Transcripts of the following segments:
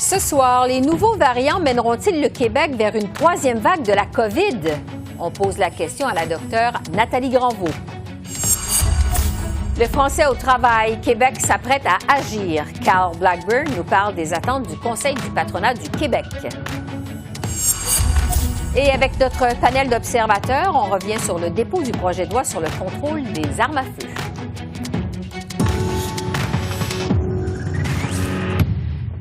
Ce soir, les nouveaux variants mèneront-ils le Québec vers une troisième vague de la COVID? On pose la question à la docteure Nathalie Granvaux. Le français au travail, Québec s'apprête à agir. Carl Blackburn nous parle des attentes du Conseil du patronat du Québec. Et avec notre panel d'observateurs, on revient sur le dépôt du projet de loi sur le contrôle des armes à feu.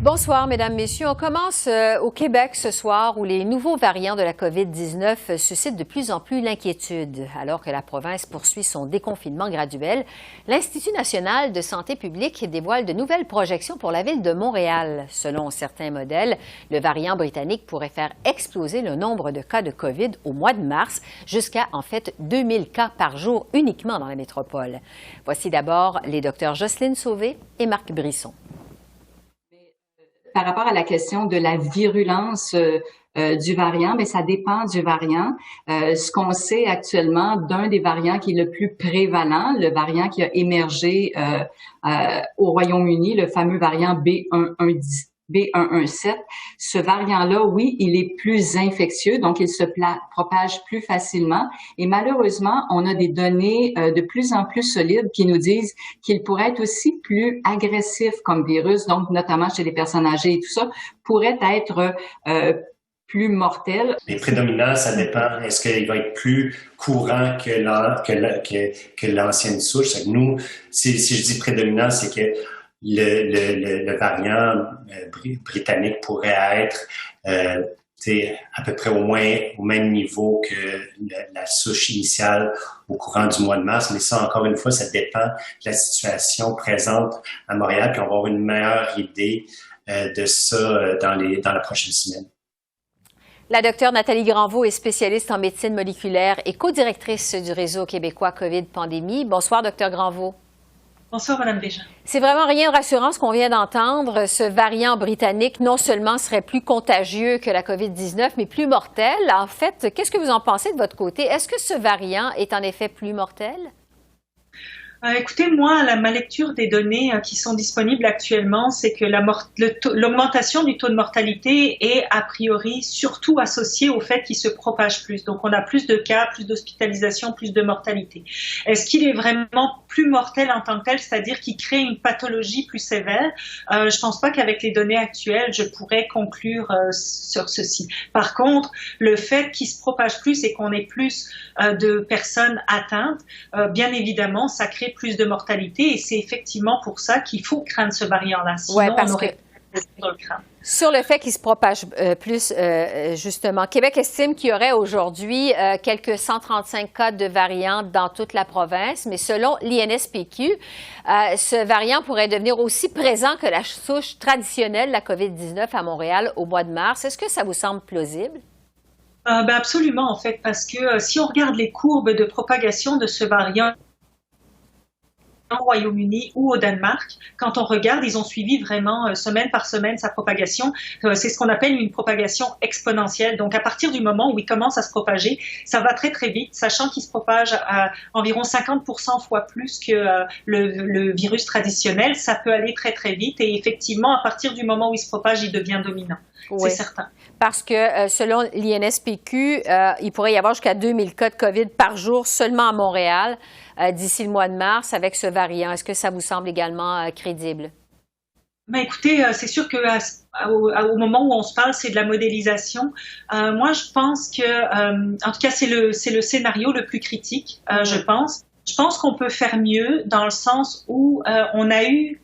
Bonsoir, Mesdames, Messieurs. On commence au Québec ce soir où les nouveaux variants de la COVID-19 suscitent de plus en plus l'inquiétude. Alors que la province poursuit son déconfinement graduel, l'Institut national de santé publique dévoile de nouvelles projections pour la ville de Montréal. Selon certains modèles, le variant britannique pourrait faire exploser le nombre de cas de COVID au mois de mars jusqu'à, 2000 cas par jour uniquement dans la métropole. Voici d'abord les docteurs Jocelyne Sauvé et Marc Brisson. Par rapport à la question de la virulence du variant, mais ça dépend du variant. Ce qu'on sait actuellement d'un des variants qui est le plus prévalent, le variant qui a émergé au Royaume-Uni, le fameux variant B117, ce variant-là, oui, il est plus infectieux, donc il se propage plus facilement. Et malheureusement, on a des données de plus en plus solides qui nous disent qu'il pourrait être aussi plus agressif comme virus, donc notamment chez les personnes âgées et tout ça, pourrait être plus mortel. Les prédominants, ça dépend. Est-ce qu'il va être plus courant que l'ancienne souche? Donc, nous, si je dis prédominant, c'est que le variant britannique pourrait être à peu près au même niveau que la souche initiale au courant du mois de mars. Mais ça, encore une fois, ça dépend de la situation présente à Montréal. Puis on va avoir une meilleure idée de ça dans la prochaine semaine. La docteure Nathalie Granvaux est spécialiste en médecine moléculaire et co-directrice du réseau québécois COVID-Pandémie. Bonsoir, docteur Granvaux. Bonsoir, Mme Bégin. C'est vraiment rien de rassurant ce qu'on vient d'entendre. Ce variant britannique, non seulement serait plus contagieux que la COVID-19, mais plus mortel. En fait, qu'est-ce que vous en pensez de votre côté? Est-ce que ce variant est en effet plus mortel? Écoutez, moi, ma lecture des données qui sont disponibles actuellement, c'est que l'augmentation du taux de mortalité est a priori surtout associée au fait qu'il se propage plus. Donc, on a plus de cas, plus d'hospitalisation, plus de mortalité. Est-ce qu'il est vraiment plus mortel en tant que tel, c'est-à-dire qu'il crée une pathologie plus sévère? Je pense pas qu'avec les données actuelles, je pourrais conclure sur ceci. Par contre, le fait qu'il se propage plus et qu'on ait plus de personnes atteintes, bien évidemment, ça crée plus de mortalité et c'est effectivement pour ça qu'il faut craindre ce variant-là. Sinon, on aurait dans le crâne. Sur le fait qu'il se propage plus, justement, Québec estime qu'il y aurait aujourd'hui quelques 135 cas de variants dans toute la province, mais selon l'INSPQ, ce variant pourrait devenir aussi présent que la souche traditionnelle, la COVID-19 à Montréal au mois de mars. Est-ce que ça vous semble plausible? Absolument, en fait, parce que si on regarde les courbes de propagation de ce variant au Royaume-Uni ou au Danemark, quand on regarde, ils ont suivi vraiment semaine par semaine sa propagation. C'est ce qu'on appelle une propagation exponentielle. Donc, à partir du moment où il commence à se propager, ça va très, très vite, sachant qu'il se propage à environ 50% fois plus que le virus traditionnel. Ça peut aller très, très vite. Et effectivement, à partir du moment où il se propage, il devient dominant. Oui. C'est certain. Parce que selon l'INSPQ, il pourrait y avoir jusqu'à 2000 cas de COVID par jour seulement à Montréal d'ici le mois de mars avec ce variant. Est-ce que ça vous semble également crédible? Ben écoutez, c'est sûr que au moment où on se parle, c'est de la modélisation. Moi, je pense que, en tout cas, c'est le scénario le plus critique, je pense. Je pense qu'on peut faire mieux dans le sens où on a eu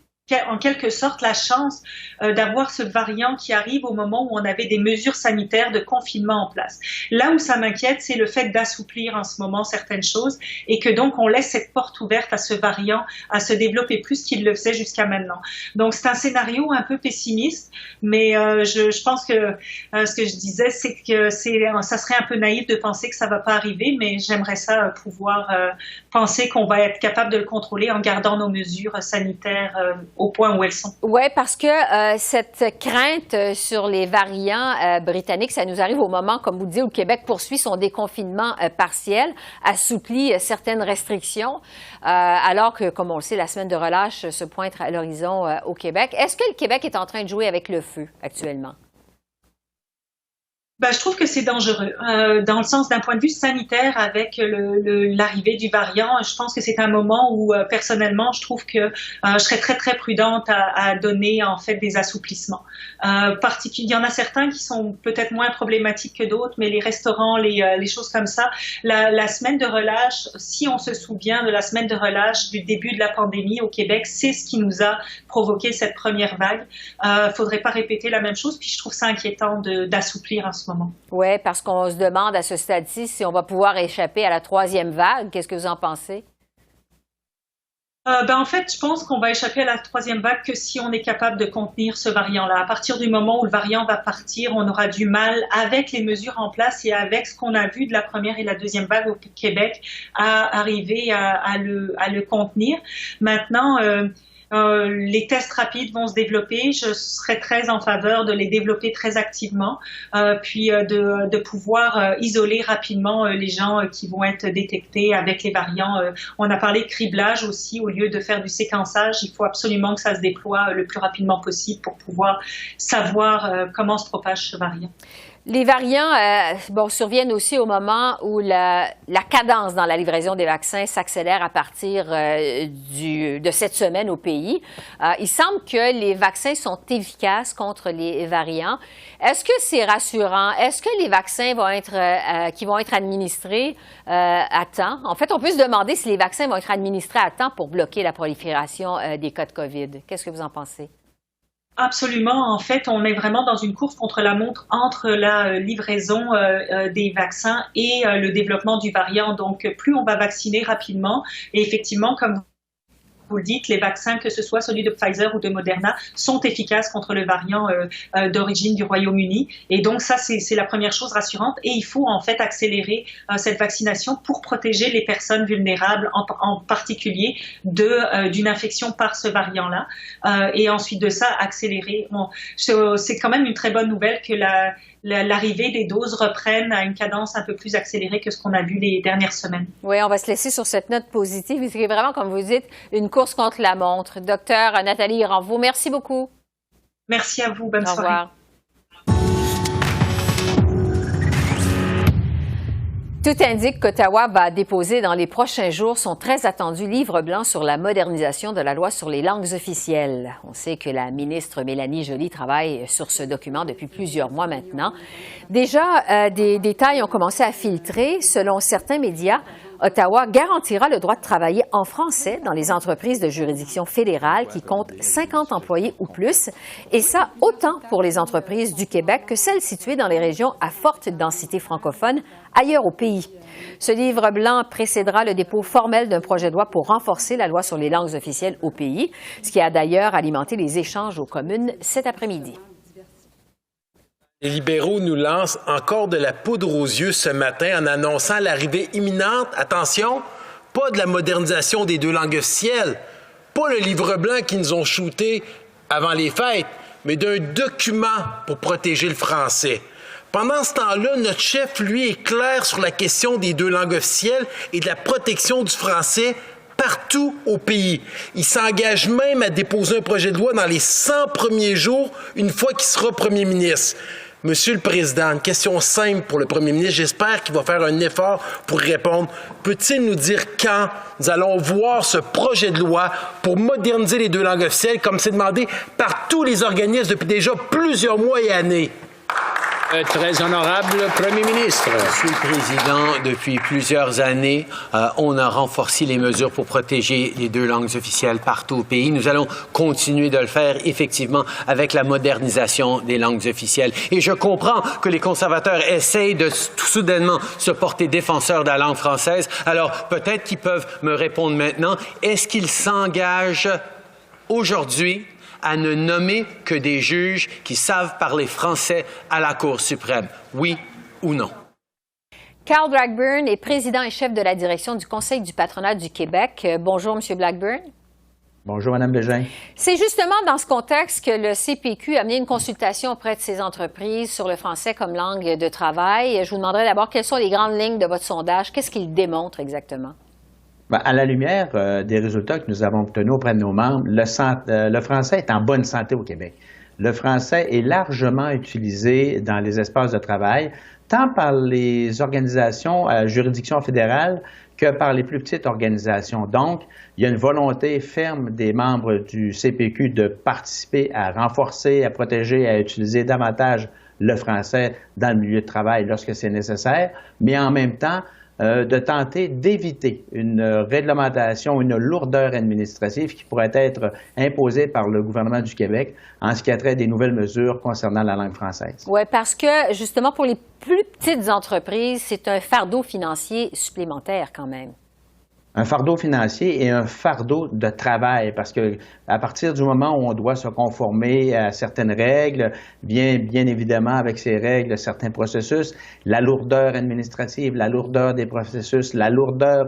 en quelque sorte la chance d'avoir ce variant qui arrive au moment où on avait des mesures sanitaires de confinement en place. Là où ça m'inquiète, c'est le fait d'assouplir en ce moment certaines choses et que donc on laisse cette porte ouverte à ce variant à se développer plus qu'il le faisait jusqu'à maintenant. Donc c'est un scénario un peu pessimiste, mais je pense que ce que je disais, c'est que ça serait un peu naïf de penser que ça va pas arriver, mais j'aimerais ça pouvoir penser qu'on va être capable de le contrôler en gardant nos mesures sanitaires au point où elles sont. Oui, parce que cette crainte sur les variants britanniques, ça nous arrive au moment, comme vous dites, où le Québec poursuit son déconfinement partiel, assouplit certaines restrictions, alors que, comme on le sait, la semaine de relâche se pointe à l'horizon au Québec. Est-ce que le Québec est en train de jouer avec le feu actuellement? Je trouve que c'est dangereux, dans le sens d'un point de vue sanitaire avec l'arrivée du variant. Je pense que c'est un moment où, personnellement, je trouve que je serais très, très prudente à donner, en fait, des assouplissements. Il y en a certains qui sont peut-être moins problématiques que d'autres, mais les restaurants, les choses comme ça, la semaine de relâche, si on se souvient de la semaine de relâche du début de la pandémie au Québec, c'est ce qui nous a provoqué cette première vague. Faudrait pas répéter la même chose, puis je trouve ça inquiétant d'assouplir en ce moment. Oui, parce qu'on se demande à ce stade-ci si on va pouvoir échapper à la troisième vague. Qu'est-ce que vous en pensez? En fait, je pense qu'on va échapper à la troisième vague que si on est capable de contenir ce variant-là. À partir du moment où le variant va partir, on aura du mal, avec les mesures en place et avec ce qu'on a vu de la première et la deuxième vague au Québec, à arriver à le contenir. Maintenant, les tests rapides vont se développer. Je serais très en faveur de les développer très activement, puis de pouvoir isoler rapidement les gens qui vont être détectés avec les variants. On a parlé de criblage aussi. Au lieu de faire du séquençage, il faut absolument que ça se déploie le plus rapidement possible pour pouvoir savoir comment se propage ce variant. Les variants surviennent aussi au moment où la cadence dans la livraison des vaccins s'accélère à partir de cette semaine au pays. Il semble que les vaccins sont efficaces contre les variants. Est-ce que c'est rassurant? Est-ce que les vaccins qui vont être administrés à temps? En fait, on peut se demander si les vaccins vont être administrés à temps pour bloquer la prolifération des cas de COVID. Qu'est-ce que vous en pensez? Absolument. En fait, on est vraiment dans une course contre la montre entre la livraison des vaccins et le développement du variant. Donc, plus on va vacciner rapidement, et effectivement, comme vous le dites, les vaccins, que ce soit celui de Pfizer ou de Moderna, sont efficaces contre le variant d'origine du Royaume-Uni. Et donc, ça, c'est la première chose rassurante. Et il faut en fait accélérer cette vaccination pour protéger les personnes vulnérables, en particulier d'une infection par ce variant-là. Et ensuite de ça, accélérer. Bon, c'est quand même une très bonne nouvelle que l'arrivée des doses reprenne à une cadence un peu plus accélérée que ce qu'on a vu les dernières semaines. Oui, on va se laisser sur cette note positive. C'est vraiment, comme vous dites, une course contre la montre. Docteur Nathalie Ranvaux, merci beaucoup. Merci à vous. Bonne soirée. Au revoir. Tout indique qu'Ottawa va déposer dans les prochains jours son très attendu livre blanc sur la modernisation de la loi sur les langues officielles. On sait que la ministre Mélanie Joly travaille sur ce document depuis plusieurs mois maintenant. Déjà, des détails ont commencé à filtrer. Selon certains médias, Ottawa garantira le droit de travailler en français dans les entreprises de juridiction fédérale qui comptent 50 employés ou plus, et ça autant pour les entreprises du Québec que celles situées dans les régions à forte densité francophone ailleurs au pays. Ce livre blanc précédera le dépôt formel d'un projet de loi pour renforcer la loi sur les langues officielles au pays, ce qui a d'ailleurs alimenté les échanges aux communes cet après-midi. Les libéraux nous lancent encore de la poudre aux yeux ce matin en annonçant l'arrivée imminente, attention, pas de la modernisation des 2 langues officielles, pas le livre blanc qu'ils nous ont shooté avant les fêtes, mais d'un document pour protéger le français. Pendant ce temps-là, notre chef, lui, est clair sur la question des 2 langues officielles et de la protection du français partout au pays. Il s'engage même à déposer un projet de loi dans les 100 premiers jours, une fois qu'il sera premier ministre. Monsieur le Président, une question simple pour le premier ministre. J'espère qu'il va faire un effort pour y répondre. Peut-il nous dire quand nous allons voir ce projet de loi pour moderniser les 2 langues officielles, comme c'est demandé par tous les organismes depuis déjà plusieurs mois et années? Très honorable Premier ministre. Monsieur le Président, depuis plusieurs années, on a renforcé les mesures pour protéger les 2 langues officielles partout au pays. Nous allons continuer de le faire, effectivement, avec la modernisation des langues officielles. Et je comprends que les conservateurs essayent de tout soudainement se porter défenseurs de la langue française. Alors, peut-être qu'ils peuvent me répondre maintenant. Est-ce qu'ils s'engagent aujourd'hui à ne nommer que des juges qui savent parler français à la Cour suprême? Oui ou non? Carl Blackburn est président et chef de la direction du Conseil du patronat du Québec. Bonjour, M. Blackburn. Bonjour, Mme Bégin. C'est justement dans ce contexte que le CPQ a mené une consultation auprès de ces entreprises sur le français comme langue de travail. Je vous demanderai d'abord quelles sont les grandes lignes de votre sondage. Qu'est-ce qu'il démontre exactement? Bien, à la lumière des résultats que nous avons obtenus auprès de nos membres, le français est en bonne santé au Québec. Le français est largement utilisé dans les espaces de travail, tant par les organisations à juridiction fédérale que par les plus petites organisations. Donc, il y a une volonté ferme des membres du CPQ de participer à renforcer, à protéger, à utiliser davantage le français dans le milieu de travail lorsque c'est nécessaire, mais en même temps, de tenter d'éviter une réglementation, une lourdeur administrative qui pourrait être imposée par le gouvernement du Québec en ce qui a trait des nouvelles mesures concernant la langue française. Oui, parce que justement, pour les plus petites entreprises, c'est un fardeau financier supplémentaire quand même. Un fardeau financier et un fardeau de travail, parce que à partir du moment où on doit se conformer à certaines règles, bien évidemment avec ces règles, certains processus, la lourdeur administrative, la lourdeur des processus, la lourdeur,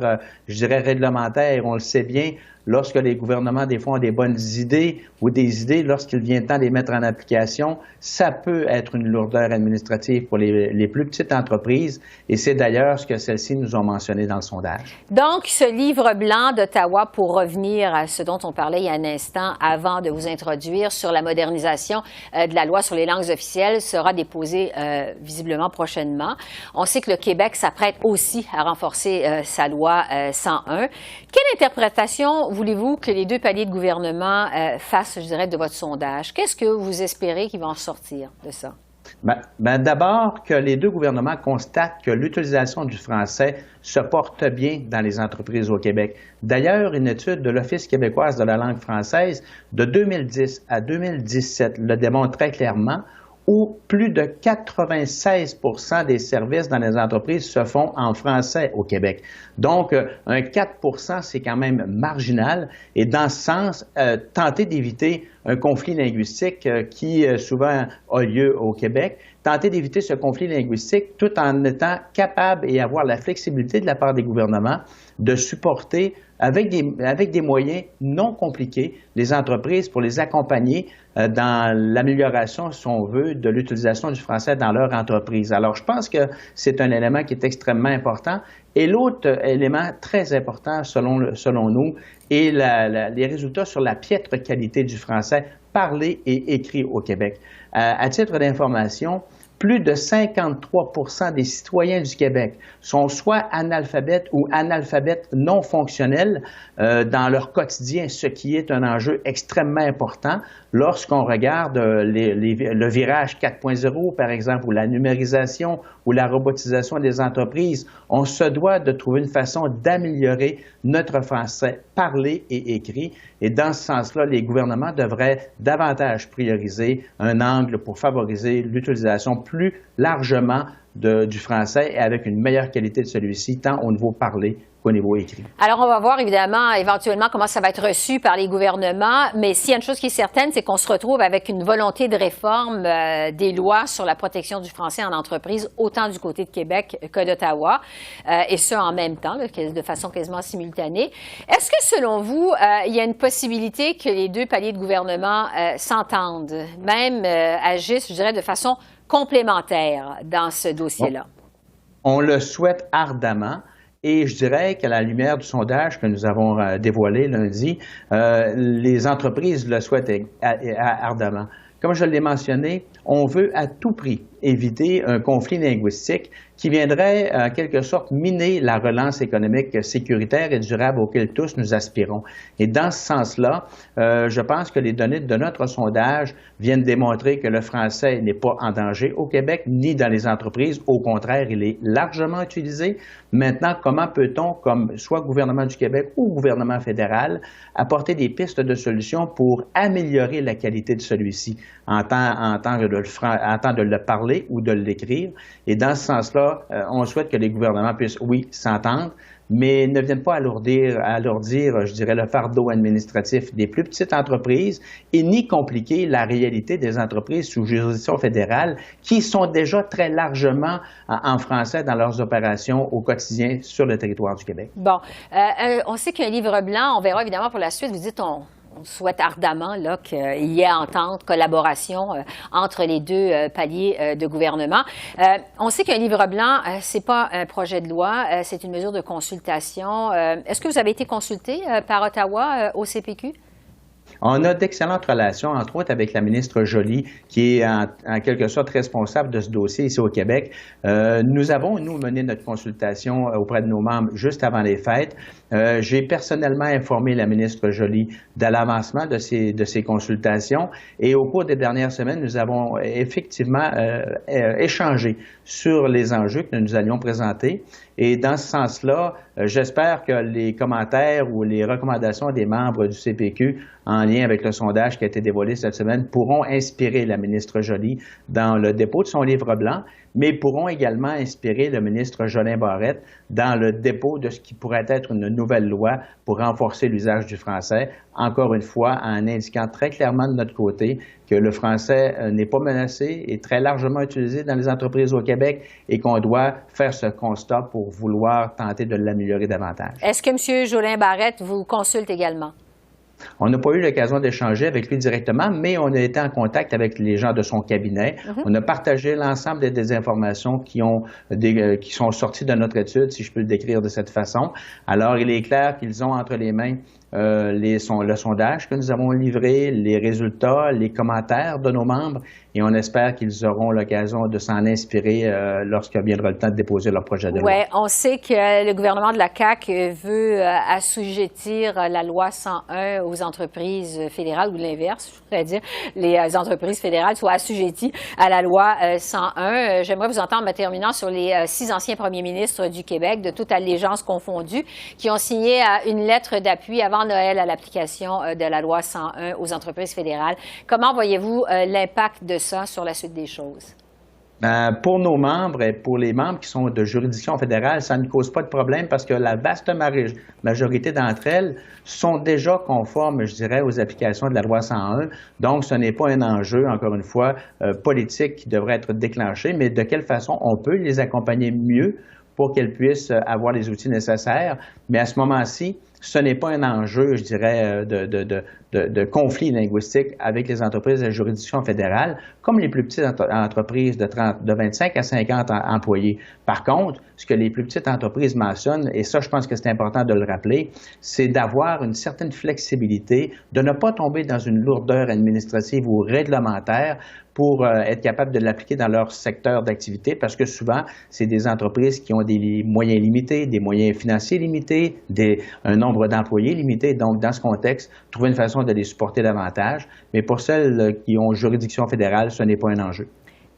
je dirais, réglementaire, on le sait bien, lorsque les gouvernements, des fois, ont des bonnes idées ou des idées, lorsqu'il vient le temps de les mettre en application, ça peut être une lourdeur administrative pour les plus petites entreprises. Et c'est d'ailleurs ce que celles-ci nous ont mentionné dans le sondage. Donc, ce livre blanc d'Ottawa, pour revenir à ce dont on parlait il y a un instant avant de vous introduire sur la modernisation de la loi sur les langues officielles, sera déposé visiblement prochainement. On sait que le Québec s'apprête aussi à renforcer sa loi 101. Quelle interprétation voulez-vous que les deux paliers de gouvernement fassent, je dirais, de votre sondage? Qu'est-ce que vous espérez qu'il va en sortir de ça? D'abord, que les deux gouvernements constatent que l'utilisation du français se porte bien dans les entreprises au Québec. D'ailleurs, une étude de l'Office québécoise de la langue française de 2010 à 2017 le démontre très clairement, où plus de 96 % des services dans les entreprises se font en français au Québec. Donc, un 4 % c'est quand même marginal. Et dans ce sens, tenter d'éviter un conflit linguistique qui souvent a lieu au Québec, tenter d'éviter ce conflit linguistique tout en étant capable et avoir la flexibilité de la part des gouvernements de supporter avec des moyens non compliqués les entreprises pour les accompagner dans l'amélioration, si on veut, de l'utilisation du français dans leur entreprise. Alors, je pense que c'est un élément qui est extrêmement important. Et l'autre élément très important, selon nous, est les résultats sur la piètre qualité du français parlé et écrit au Québec. À titre d'information, plus de 53 % des citoyens du Québec sont soit analphabètes ou analphabètes non fonctionnels dans leur quotidien, ce qui est un enjeu extrêmement important lorsqu'on regarde le virage 4.0, par exemple, ou la numérisation ou la robotisation des entreprises. On se doit de trouver une façon d'améliorer notre français parlé et écrit. Et dans ce sens-là, les gouvernements devraient davantage prioriser un angle pour favoriser l'utilisation plus largement du français et avec une meilleure qualité de celui-ci, tant au niveau parlé qu'au niveau écrit. Alors, on va voir évidemment, éventuellement, comment ça va être reçu par les gouvernements, mais s'il y a une chose qui est certaine, c'est qu'on se retrouve avec une volonté de réforme des lois sur la protection du français en entreprise, autant du côté de Québec que d'Ottawa, et ce, en même temps, là, de façon quasiment simultanée. Est-ce que, selon vous, il y a une possibilité que les deux paliers de gouvernement s'entendent, même agissent, je dirais, de façon complémentaire dans ce dossier-là? On le souhaite ardemment. Et je dirais qu'à la lumière du sondage que nous avons dévoilé lundi, les entreprises le souhaitent ardemment. Comme je l'ai mentionné, on veut à tout prix éviter un conflit linguistique qui viendrait en quelque sorte miner la relance économique sécuritaire et durable auquel tous nous aspirons. Et dans ce sens-là, je pense que les données de notre sondage viennent démontrer que le français n'est pas en danger au Québec ni dans les entreprises. Au contraire, il est largement utilisé. Maintenant, comment peut-on, comme soit gouvernement du Québec ou gouvernement fédéral, apporter des pistes de solutions pour améliorer la qualité de celui-ci en tant que de le parler ou de l'écrire? Et dans ce sens-là, on souhaite que les gouvernements puissent, oui, s'entendre, mais ne viennent pas alourdir, je dirais, le fardeau administratif des plus petites entreprises et ni compliquer la réalité des entreprises sous juridiction fédérale qui sont déjà très largement en français dans leurs opérations au quotidien sur le territoire du Québec. Bon, on sait qu'un livre blanc, on verra évidemment pour la suite, vous dites on souhaite ardemment là, qu'il y ait entente, collaboration entre les deux paliers de gouvernement. On sait qu'un livre blanc, c'est pas un projet de loi, c'est une mesure de consultation. Est-ce que vous avez été consulté par Ottawa au CPQ? On a d'excellentes relations, entre autres avec la ministre Joly, qui est en quelque sorte responsable de ce dossier ici au Québec. Nous avons, mené notre consultation auprès de nos membres juste avant les fêtes. J'ai personnellement informé la ministre Joly de l'avancement de ces consultations et au cours des dernières semaines, nous avons effectivement échangé sur les enjeux que nous allions présenter. Et dans ce sens-là, j'espère que les commentaires ou les recommandations des membres du CPQ en lien avec le sondage qui a été dévoilé cette semaine pourront inspirer la ministre Joly dans le dépôt de son livre blanc, mais pourront également inspirer le ministre Jolin Barrette dans le dépôt de ce qui pourrait être une nouvelle loi pour renforcer l'usage du français, encore une fois en indiquant très clairement de notre côté que le français n'est pas menacé et très largement utilisé dans les entreprises au Québec et qu'on doit faire ce constat pour vouloir tenter de l'améliorer davantage. Est-ce que M. Jolin Barrette vous consulte également? On n'a pas eu l'occasion d'échanger avec lui directement, mais on a été en contact avec les gens de son cabinet. On a partagé l'ensemble des informations qui sont sorties de notre étude, si je peux le décrire de cette façon. Alors, il est clair qu'ils ont entre les mains le sondage que nous avons livré, les résultats, les commentaires de nos membres, et on espère qu'ils auront l'occasion de s'en inspirer lorsque viendra le temps de déposer leur projet de loi. Oui, on sait que le gouvernement de la CAQ veut assujettir la loi 101 aux entreprises fédérales, ou l'inverse, je voudrais dire, les entreprises fédérales soient assujetties à la loi 101. J'aimerais vous entendre, en terminant, sur les 6 anciens premiers ministres du Québec, de toute allégeance confondue, qui ont signé une lettre d'appui avant Noël à l'application de la loi 101 aux entreprises fédérales. Comment voyez-vous l'impact de ça sur la suite des choses? Pour nos membres et pour les membres qui sont de juridiction fédérale, ça ne cause pas de problème parce que la vaste majorité d'entre elles sont déjà conformes, je dirais, aux applications de la loi 101. Donc, ce n'est pas un enjeu, encore une fois, politique qui devrait être déclenché, mais de quelle façon on peut les accompagner mieux pour qu'elles puissent avoir les outils nécessaires. Mais à ce moment-ci, ce n'est pas un enjeu, je dirais, de conflit linguistique avec les entreprises de juridiction fédérale, comme les plus petites entreprises de 25 à 50 employés. Par contre, ce que les plus petites entreprises mentionnent, et ça, je pense que c'est important de le rappeler, c'est d'avoir une certaine flexibilité, de ne pas tomber dans une lourdeur administrative ou réglementaire pour être capable de l'appliquer dans leur secteur d'activité, parce que souvent, c'est des entreprises qui ont des moyens limités, des moyens financiers limités, un nombre d'employés limité. Donc, dans ce contexte, trouver une façon de les supporter davantage. Mais pour celles qui ont juridiction fédérale, ce n'est pas un enjeu.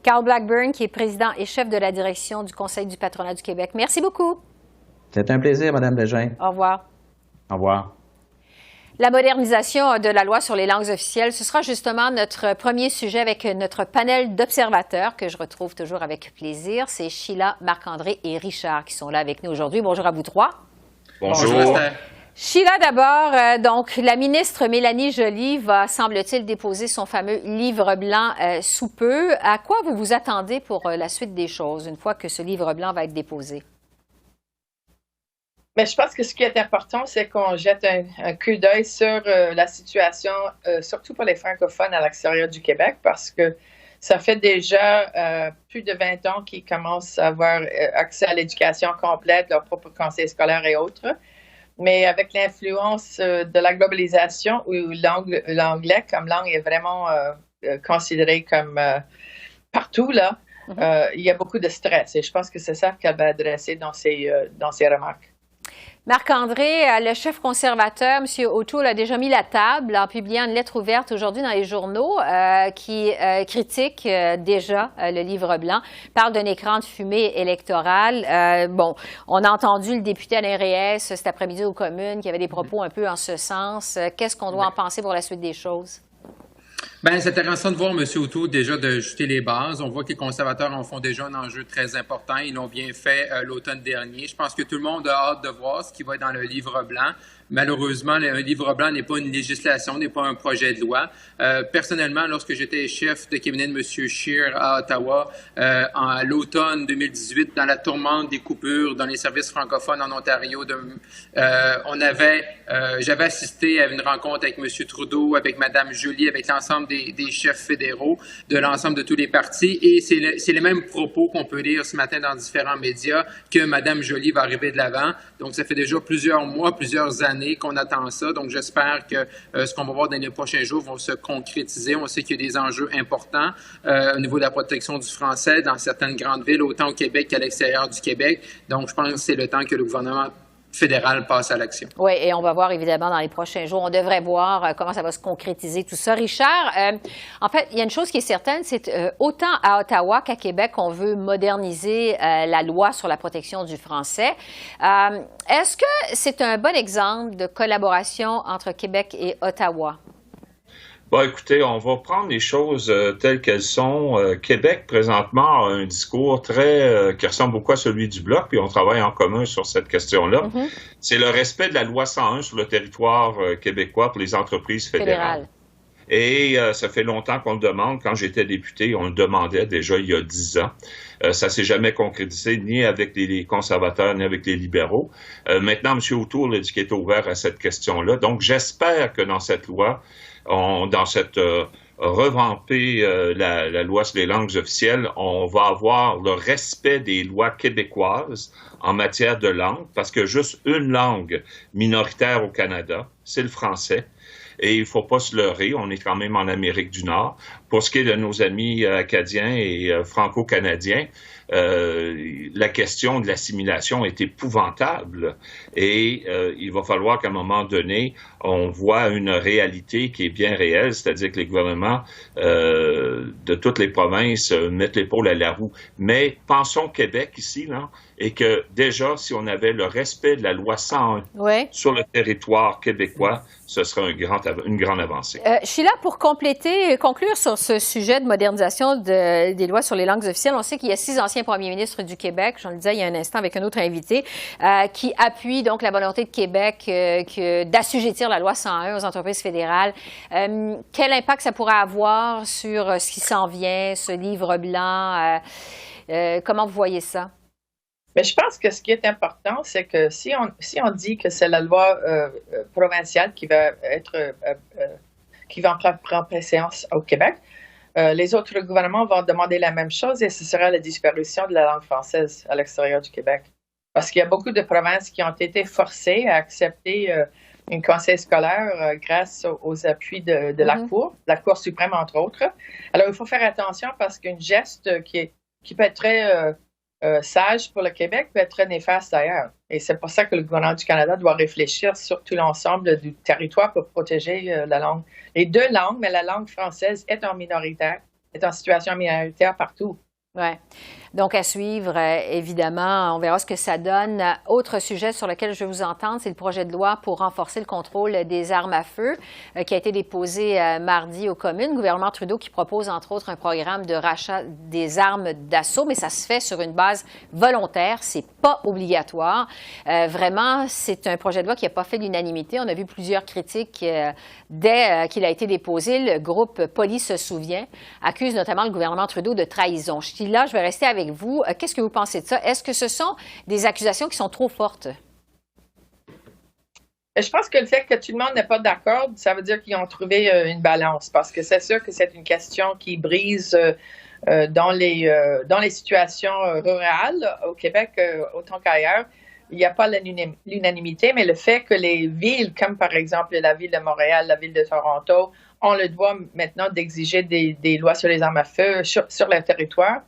Carl Blackburn, qui est président et chef de la direction du Conseil du patronat du Québec. Merci beaucoup. C'est un plaisir, Mme Bégin. Au revoir. Au revoir. La modernisation de la loi sur les langues officielles, ce sera justement notre premier sujet avec notre panel d'observateurs que je retrouve toujours avec plaisir. C'est Sheila, Marc-André et Richard qui sont là avec nous aujourd'hui. Bonjour à vous trois. Bonjour. Sheila, d'abord, donc la ministre Mélanie Joly va, semble-t-il, déposer son fameux livre blanc sous peu. À quoi vous vous attendez pour la suite des choses une fois que ce livre blanc va être déposé? Mais je pense que ce qui est important, c'est qu'on jette un coup d'œil sur la situation, surtout pour les francophones à l'extérieur du Québec, parce que ça fait déjà plus de 20 ans qu'ils commencent à avoir accès à l'éducation complète, leur propre conseil scolaire et autres. Mais avec l'influence de la globalisation, où l'anglais comme langue est vraiment considéré comme partout, là, il y a beaucoup de stress. Et je pense que c'est ça qu'elle va adresser dans ses remarques. Marc-André, le chef conservateur, M. O'Toole, a déjà mis la table en publiant une lettre ouverte aujourd'hui dans les journaux qui critique déjà le livre blanc, parle d'un écran de fumée électoral. Bon, on a entendu le député Alain Reyes cet après-midi aux communes qui avait des propos un peu en ce sens. Qu'est-ce qu'on doit en penser pour la suite des choses? Bien, c'est intéressant de voir M. O'Toole déjà de jeter les bases. On voit que les conservateurs en font déjà un enjeu très important. Ils l'ont bien fait l'automne dernier. Je pense que tout le monde a hâte de voir ce qui va être dans le livre blanc. Malheureusement, un livre blanc n'est pas une législation, n'est pas un projet de loi. Personnellement, lorsque j'étais chef de cabinet de M. Scheer à Ottawa, à l'automne 2018, dans la tourmente des coupures dans les services francophones en Ontario, j'avais assisté à une rencontre avec M. Trudeau, avec Mme Joly, avec l'ensemble des chefs fédéraux de l'ensemble de tous les partis. Et c'est les mêmes propos qu'on peut lire ce matin dans différents médias que Mme Joly va arriver de l'avant. Donc, ça fait déjà plusieurs mois, plusieurs années qu'on attend ça. Donc, j'espère que ce qu'on va voir dans les prochains jours va se concrétiser. On sait qu'il y a des enjeux importants au niveau de la protection du français dans certaines grandes villes, autant au Québec qu'à l'extérieur du Québec. Donc, je pense que c'est le temps que le gouvernement fédéral passe à l'action. Oui, et on va voir évidemment dans les prochains jours. On devrait voir comment ça va se concrétiser tout ça. Richard, en fait, il y a une chose qui est certaine, c'est autant à Ottawa qu'à Québec, on veut moderniser la loi sur la protection du français. Est-ce que c'est un bon exemple de collaboration entre Québec et Ottawa? Bon, écoutez, on va prendre les choses telles qu'elles sont. Québec, présentement, a un discours qui ressemble beaucoup à celui du Bloc, puis on travaille en commun sur cette question-là. Mm-hmm. C'est le respect de la loi 101 sur le territoire québécois pour les entreprises fédérales. Et ça fait longtemps qu'on le demande. Quand j'étais député, on le demandait déjà il y a 10 ans. Ça s'est jamais concrétisé ni avec les conservateurs ni avec les libéraux. Maintenant, M. O'Toole a dit qu'il est ouvert à cette question-là. Donc, j'espère que dans cette loi, dans cette revampée la loi sur les langues officielles, on va avoir le respect des lois québécoises en matière de langue, parce que juste une langue minoritaire au Canada, c'est le français. Et il ne faut pas se leurrer, on est quand même en Amérique du Nord. Pour ce qui est de nos amis acadiens et franco-canadiens, la question de l'assimilation est épouvantable et il va falloir qu'à un moment donné, on voit une réalité qui est bien réelle, c'est-à-dire que les gouvernements de toutes les provinces mettent l'épaule à la roue. Mais pensons Québec ici, là, et que déjà, si on avait le respect de la loi 101 sur le territoire québécois, ce serait une grande avancée. Sheila, pour conclure sur ce sujet de modernisation des lois sur les langues officielles, on sait qu'il y a 6 anciens premiers ministres du Québec, j'en le disais il y a un instant avec un autre invité, qui appuient donc la volonté de Québec d'assujettir la loi 101 aux entreprises fédérales. Quel impact ça pourrait avoir sur ce qui s'en vient, ce livre blanc? Comment vous voyez ça? Mais je pense que ce qui est important, c'est que si on dit que c'est la loi provinciale qui va en prendre préséance au Québec, les autres gouvernements vont demander la même chose et ce sera la disparition de la langue française à l'extérieur du Québec. Parce qu'il y a beaucoup de provinces qui ont été forcées à accepter un conseil scolaire grâce aux appuis de la Cour suprême, entre autres. Alors, il faut faire attention parce qu'un geste qui peut être très sage pour le Québec peut être très néfaste ailleurs. Et c'est pour ça que le gouvernement du Canada doit réfléchir sur tout l'ensemble du territoire pour protéger la langue. Les 2 langues, mais la langue française est en situation minoritaire partout. Oui. Donc, à suivre, évidemment, on verra ce que ça donne. Autre sujet sur lequel je veux vous entendre, c'est le projet de loi pour renforcer le contrôle des armes à feu qui a été déposé mardi aux communes. Le gouvernement Trudeau qui propose, entre autres, un programme de rachat des armes d'assaut, mais ça se fait sur une base volontaire, c'est pas obligatoire. Vraiment, c'est un projet de loi qui n'a pas fait l'unanimité. On a vu plusieurs critiques dès qu'il a été déposé. Le groupe Police se souvient, accuse notamment le gouvernement Trudeau de trahison. Là, je vais rester avec vous. Qu'est-ce que vous pensez de ça? Est-ce que ce sont des accusations qui sont trop fortes? Je pense que le fait que tout le monde n'est pas d'accord, ça veut dire qu'ils ont trouvé une balance. Parce que c'est sûr que c'est une question qui brise dans les situations rurales au Québec, autant qu'ailleurs. Il n'y a pas l'unanimité, mais le fait que les villes, comme par exemple la ville de Montréal, la ville de Toronto, ont le droit maintenant d'exiger des lois sur les armes à feu sur leur territoire,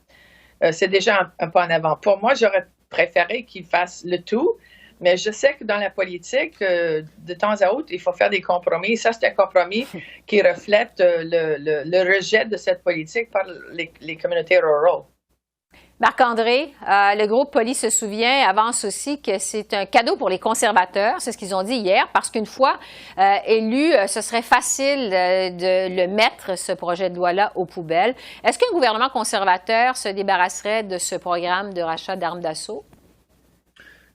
c'est déjà un pas en avant. Pour moi, j'aurais préféré qu'ils fassent le tout, mais je sais que dans la politique, de temps à autre, il faut faire des compromis. Ça, c'est un compromis qui reflète le rejet de cette politique par les communautés rurales. Marc-André, le groupe Police se souvient, avance aussi que c'est un cadeau pour les conservateurs, c'est ce qu'ils ont dit hier, parce qu'une fois élu, ce serait facile de le mettre, ce projet de loi-là, aux poubelles. Est-ce qu'un gouvernement conservateur se débarrasserait de ce programme de rachat d'armes d'assaut?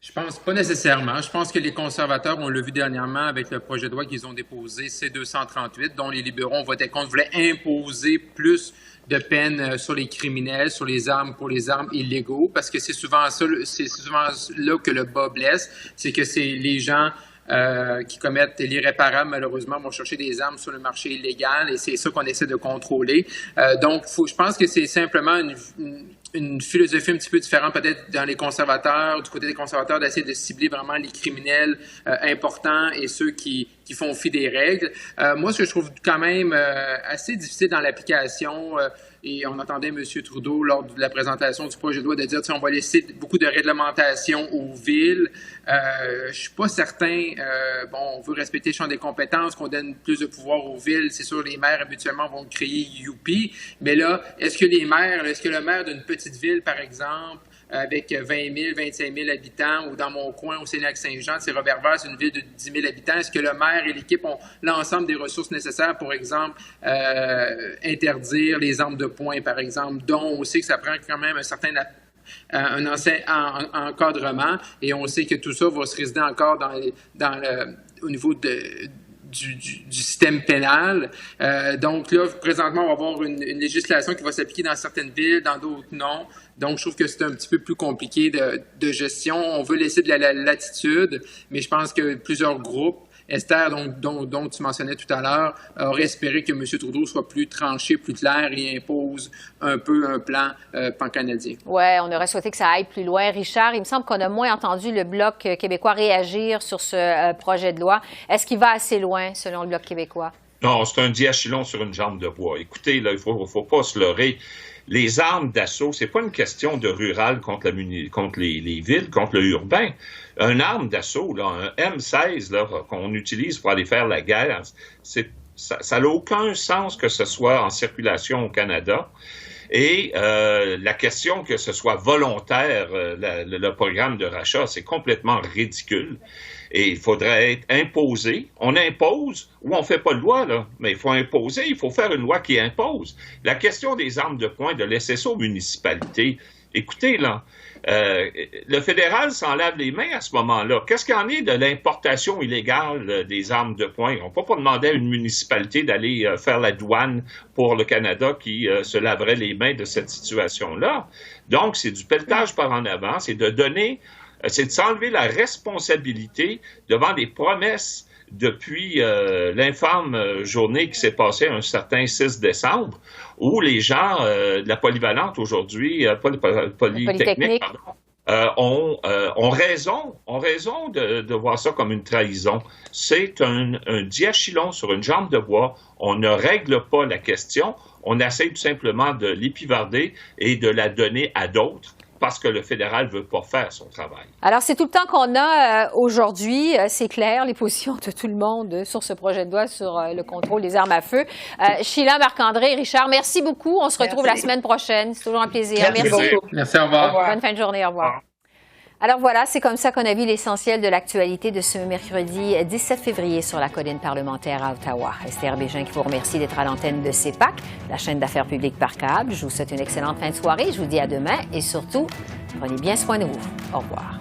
Je pense pas nécessairement. Je pense que les conservateurs, on l'a vu dernièrement avec le projet de loi qu'ils ont déposé, C-238, dont les libéraux ont voté contre, voulaient imposer plus de peines sur les criminels, sur les armes, pour les armes illégaux, parce que c'est souvent là que le bas blesse, c'est que c'est les gens qui commettent l'irréparable, malheureusement, vont chercher des armes sur le marché illégal, et c'est ça qu'on essaie de contrôler. Donc, je pense que c'est simplement une philosophie un petit peu différente peut-être dans les conservateurs, du côté des conservateurs, d'essayer de cibler vraiment les criminels importants et ceux qui font fi des règles. Moi, ce que je trouve quand même assez difficile dans l'application, et on entendait M. Trudeau lors de la présentation du projet de loi de dire on va laisser beaucoup de réglementation aux villes. Je suis pas certain, on veut respecter le champ des compétences, qu'on donne plus de pouvoir aux villes. C'est sûr, les maires habituellement vont crier « youpi », mais là, est-ce que le maire d'une petite ville, par exemple, avec 20 000, 25 000 habitants, ou dans mon coin, au Sénégal-Saint-Jean, c'est Robert-Vert, c'est une ville de 10 000 habitants. Est-ce que le maire et l'équipe ont l'ensemble des ressources nécessaires, pour exemple, interdire les armes de poing, par exemple, dont on sait que ça prend quand même un certain encadrement, et on sait que tout ça va se résider encore au niveau du système pénal. Donc là, présentement, on va avoir une législation qui va s'appliquer dans certaines villes, dans d'autres non. Donc, je trouve que c'est un petit peu plus compliqué de gestion. On veut laisser de la latitude, mais je pense que plusieurs groupes, Esther, dont tu mentionnais tout à l'heure, aurait espéré que M. Trudeau soit plus tranché, plus clair et impose un peu un plan pan-canadien. Oui, on aurait souhaité que ça aille plus loin. Richard, il me semble qu'on a moins entendu le Bloc québécois réagir sur ce projet de loi. Est-ce qu'il va assez loin, selon le Bloc québécois? Non, c'est un diachylon sur une jambe de bois. Écoutez, là, il faut pas se leurrer. Les armes d'assaut, c'est pas une question de rural contre les villes, contre le urbain. Un arme d'assaut, là, un M16 là, qu'on utilise pour aller faire la guerre, ça n'a aucun sens que ce soit en circulation au Canada. Et la question que ce soit volontaire, le programme de rachat, c'est complètement ridicule. Et il faudrait être imposé. On impose ou on fait pas de loi, là. Mais il faut imposer, il faut faire une loi qui impose. La question des armes de poing, de laisser ça aux municipalités. Écoutez, là, le fédéral s'en lave les mains à ce moment-là. Qu'est-ce qu'il y en est de l'importation illégale des armes de poing? On ne peut pas demander à une municipalité d'aller faire la douane pour le Canada qui se laverait les mains de cette situation-là. Donc, c'est du pelletage par en avant, c'est de s'enlever la responsabilité devant des promesses depuis l'infâme journée qui s'est passée un certain 6 décembre, où les gens de la polyvalente aujourd'hui, polytechnique, ont raison de voir ça comme une trahison. C'est un diachylon sur une jambe de bois. On ne règle pas la question. On essaie tout simplement de l'épivarder et de la donner à d'autres, parce que le fédéral ne veut pas faire son travail. Alors, c'est tout le temps qu'on a aujourd'hui. C'est clair, les positions de tout le monde sur ce projet de loi sur le contrôle des armes à feu. Sheila, Marc-André, Richard, merci beaucoup. On se retrouve la semaine prochaine. C'est toujours un plaisir. Merci beaucoup. Merci, au revoir. Bonne fin de journée, au revoir. Alors voilà, c'est comme ça qu'on a vu l'essentiel de l'actualité de ce mercredi 17 février sur la colline parlementaire à Ottawa. Esther Bégin qui vous remercie d'être à l'antenne de CEPAC, la chaîne d'affaires publiques par câble. Je vous souhaite une excellente fin de soirée. Je vous dis à demain et surtout, prenez bien soin de vous. Au revoir.